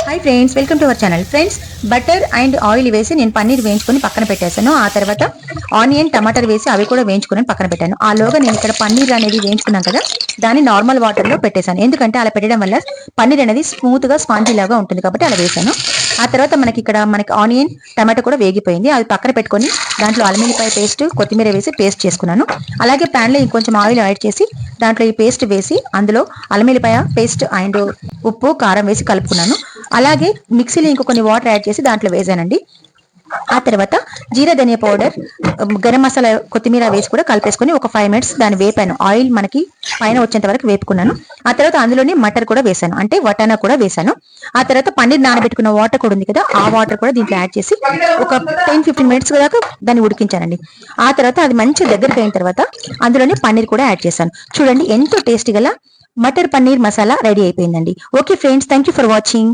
Hi friends, welcome to our channel. Friends, butter and oil వేసి నేను పన్నీర్ వేయించుకొని పక్కన పెట్టేశాను. ఆ తర్వాత ఆనియన్ టమాటర్ వేసి అవి కూడా వేయించుకొని పక్కన పెట్టాను. ఆలోగా నేను ఇక్కడ పన్నీర్ అనేది వేయించుకున్నాను కదా, దాన్ని నార్మల్ వాటర్ లో పెట్టేశాను. ఎందుకంటే అలా పెట్టడం వల్ల పన్నీర్ అనేది స్మూత్ గా స్పాంజీ లాగా ఉంటుంది కాబట్టి అలా వేసాను. ఆ తర్వాత మనకి ఆనియన్ టమాటో కూడా వేగిపోయింది. అది పక్కన పెట్టుకొని దాంట్లో అల్లం పేస్ట్, కొత్తిమీర వేసి పేస్ట్ చేసుకున్నాను. అలాగే ప్యాన్ లో ఇంకొంచెం ఆయిల్ యాడ్ చేసి దాంట్లో ఈ పేస్ట్ వేసి అందులో అల్లం పేస్ట్ అండ్ ఉప్పు కారం వేసి కలుపుకున్నాను. అలాగే మిక్సీలో ఇంకో కొన్ని వాటర్ యాడ్ చేసి దాంట్లో వేసానండి. ఆ తర్వాత జీరా ధనియా పౌడర్, గరం మసాలా, కొత్తిమీర వేసి కూడా కలిపేసుకొని ఒక 5 minutes దాన్ని వేపాను. ఆయిల్ మనకి పైన వచ్చేంత వరకు వేపుకున్నాను. ఆ తర్వాత అందులోనే మటర్ కూడా వేసాను, అంటే వటానా కూడా వేసాను. ఆ తర్వాత పన్నీర్ నానబెట్టుకున్న వాటర్ కూడా ఉంది కదా, ఆ వాటర్ కూడా దీంట్లో యాడ్ చేసి ఒక 10-15 minutes దాకా దాన్ని ఉడికించానండి. ఆ తర్వాత అది మంచి దగ్గరికి అయిన తర్వాత అందులోనే పన్నీర్ కూడా యాడ్ చేశాను. చూడండి, ఎంతో టేస్టీ గల మటర్ పన్నీర్ మసాలా రెడీ అయిపోయిందండి. Okay friends, thank you for watching.